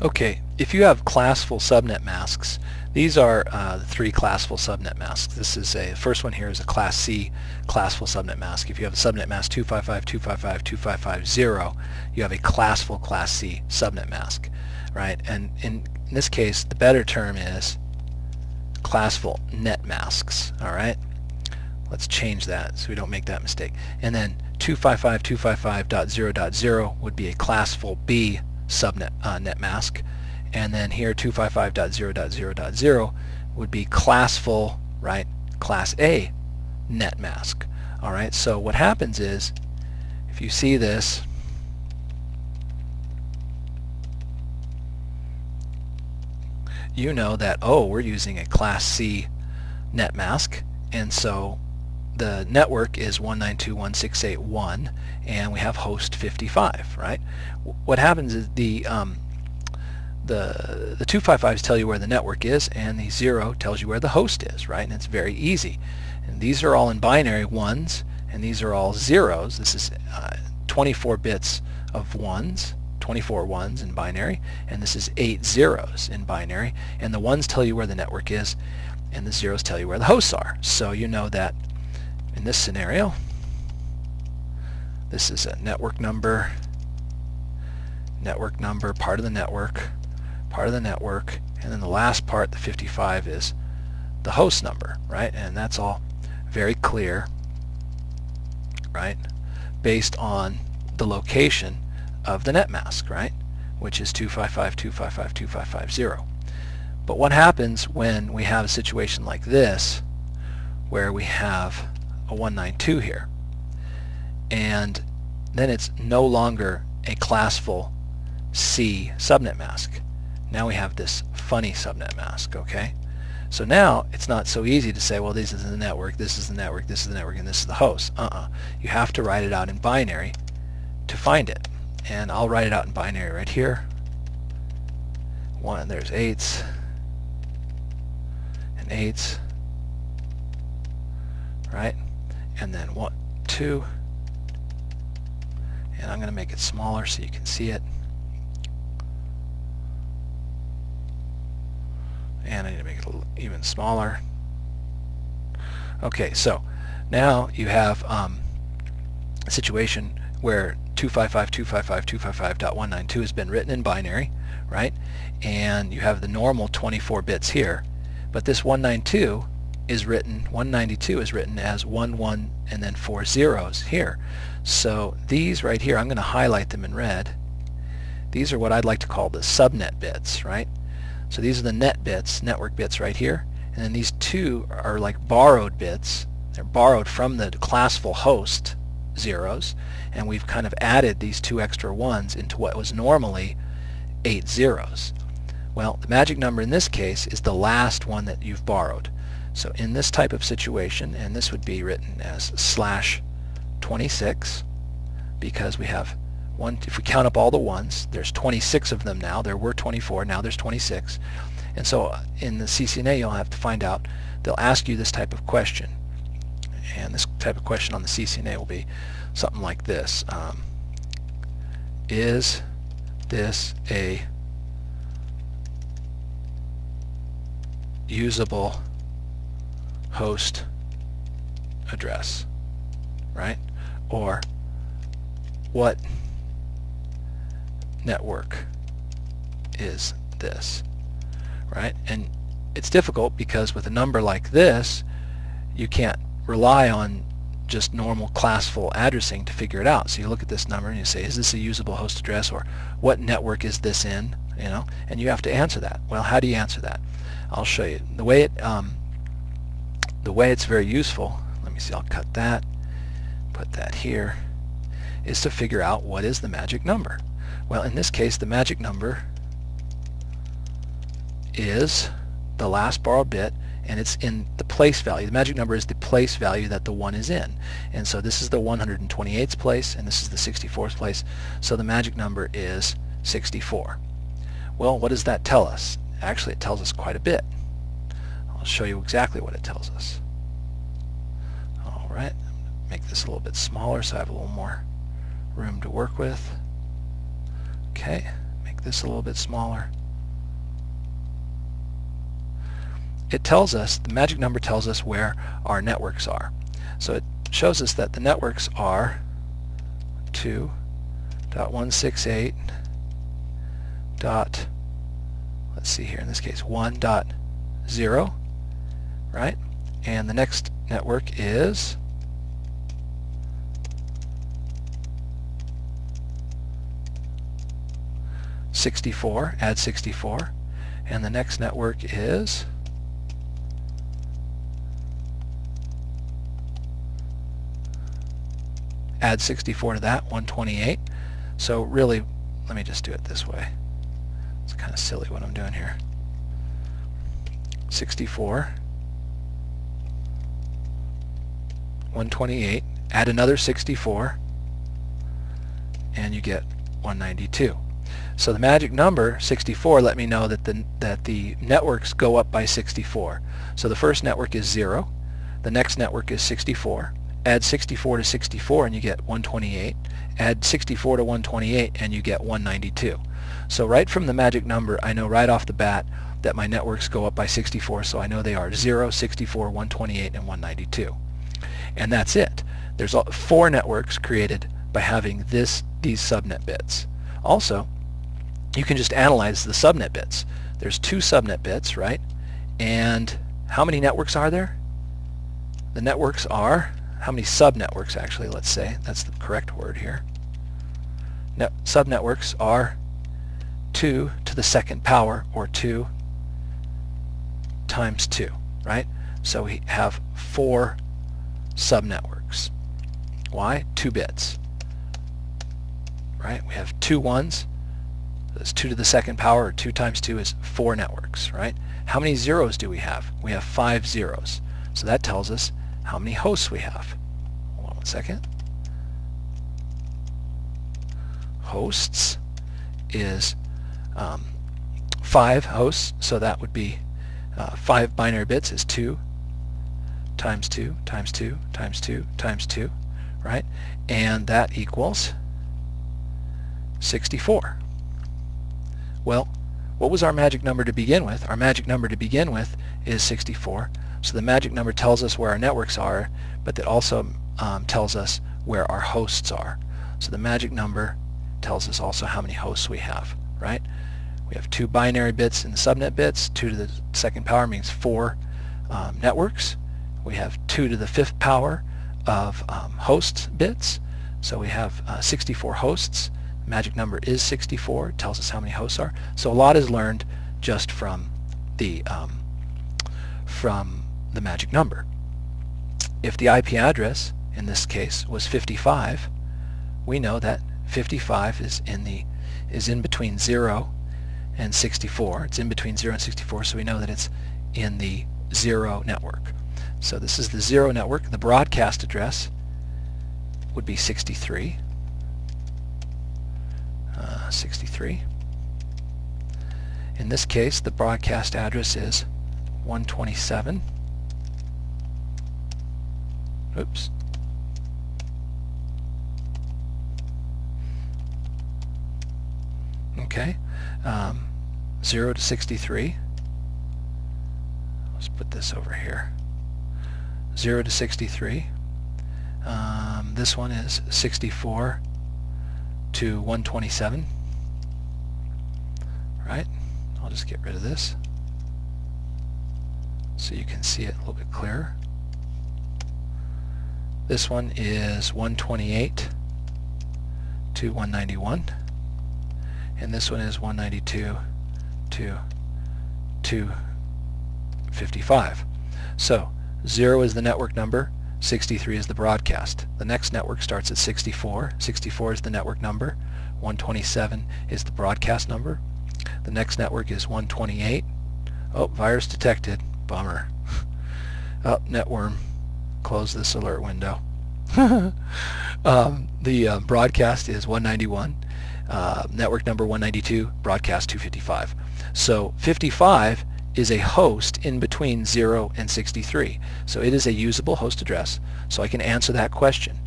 Okay, if you have classful subnet masks, these are the three classful subnet masks. This is first one here is a Class C classful subnet mask. If you have a subnet mask 255.255.255.0, you have a classful Class C subnet mask, right? And in this case, the better term is classful net masks, all right? Let's change that so we don't make that mistake. And then 255.255.0.0 would be a classful B subnet net mask, and then here 255.0.0.0 would be classful, right, Class A net mask. All right, so what happens is, if you see this, you know that, oh, we're using a Class C net mask, and so the network is 192.168.1, and we have host 55, right? What happens is the 255s tell you where the network is, and the 0 tells you where the host is, right? And it's very easy. And these are all in binary ones, and these are all zeros. This is 24 bits of ones, 24 ones in binary, and this is 8 zeros in binary. And the ones tell you where the network is, and the zeros tell you where the hosts are. So you know that in this scenario, this is a network number, part of the network, and then the last part, the 55, is the host number, right? And that's all very clear, right, based on the location of the net mask, right, which is 255.255.255.0. But what happens when we have a situation like this, where we have a 192 here, and then it's no longer a classful C subnet mask. Now we have this funny subnet mask, okay? So now it's not so easy to say, well, this is the network, this is the network, this is the network, and this is the host. You have to write it out in binary to find it. And I'll write it out in binary right here. There's 8s and 8s, right? And then 1, 2, and I'm going to make it smaller so you can see it. And I need to make it a little even smaller. Okay, so now you have a situation where 255.255.255.192 has been written in binary, right? And you have the normal 24 bits here, but this 192 is written as 1, 1, and then 4 zeros here. So these right here, I'm going to highlight them in red. These are what I'd like to call the subnet bits, right? So these are the net bits, network bits right here, and then these two are like borrowed bits. They're borrowed from the classful host zeros, and we've kind of added these two extra ones into what was normally 8 zeros. Well, the magic number in this case is the last one that you've borrowed. So in this type of situation, and this would be written as /26, because we have if we count up all the ones, there's 26 of them now. There were 24, now there's 26. And so in the CCNA, you'll have to find out, they'll ask you this type of question. And this type of question on the CCNA will be something like this. Is this a usable host address, right? Or what network is this, right? And it's difficult because with a number like this, you can't rely on just normal classful addressing to figure it out. So you look at this number and you say, is this a usable host address, or what network is this in, you know? And you have to answer that. Well, how do you answer that? I'll show you. The way it's very useful, let me see, I'll cut that, put that here, is to figure out what is the magic number. Well, in this case, the magic number is the last borrowed bit, and it's in the place value. The magic number is the place value that the 1 is in. And so this is the 128th place, and this is the 64th place. So the magic number is 64. Well, what does that tell us? Actually, it tells us quite a bit. I'll show you exactly what it tells us. All right, make this a little bit smaller so I have a little more room to work with. Okay, make make this a little bit smaller. It tells us, the magic number tells us where our networks are. So it shows us that the networks are 2.168. Let's see here, in this case 1.0, right? And the next network is 64, add 64, and the next network is add 64 to that, 128. So really, let me just do it this way. It's kind of silly what I'm doing here. 64, 128, add another 64, and you get 192. So the magic number 64 let me know that the networks go up by 64. So the first network is 0, the next network is 64. Add 64 to 64 and you get 128. Add 64 to 128 and you get 192. So right from the magic number, I know right off the bat that my networks go up by 64, so I know they are 0, 64, 128, and 192. And that's it. There's 4 networks created by having these subnet bits. Also, you can just analyze the subnet bits. There's 2 subnet bits, right? And how many networks are there? The networks are, how many subnetworks actually, let's say, that's the correct word here. Subnetworks are 2 to the second power, or 2 times 2, right? So we have 4 subnetworks. Why? 2 bits, right? We have 2 ones. That's 2 to the second power, or 2 times 2 is 4 networks, right? How many zeros do we have? We have 5 zeros. So that tells us how many hosts we have. Hold on one second. Hosts is 5 hosts, so that would be 5 binary bits is 2 times 2 times 2 times 2 times 2, right? And that equals 64. Well, what was our magic number to begin with? Our magic number to begin with is 64. So the magic number tells us where our networks are, but that also tells us where our hosts are. So the magic number tells us also how many hosts we have, right? We have 2 binary bits in the subnet bits. 2 to the second power means 4 networks. We have 2 to the 5th power of hosts bits. So we have 64 hosts. Magic number is 64. It tells us how many hosts are. So a lot is learned just from the magic number. If the IP address in this case was 55, we know that 55 is in between 0 and 64. It's in between 0 and 64, so we know that it's in the 0 network. So this is the 0 network. The broadcast address would be 63. 63. In this case, the broadcast address is 127. Oops. Okay. 0 to 63. Let's put this over here. 0 to 63. This one is 64 to 127. Right? I'll just get rid of this so you can see it a little bit clearer. This one is 128 to 191, and this one is 192 to 255. So 0 is the network number, 63 is the broadcast. The next network starts at 64. 64 is the network number, 127 is the broadcast number. The next network is 128. Oh, virus detected. Bummer. Oh, networm. Close this alert window. The broadcast is 191. Network number 192. Broadcast 255. So 55 is a host in between 0 and 63. So it is a usable host address. So I can answer that question.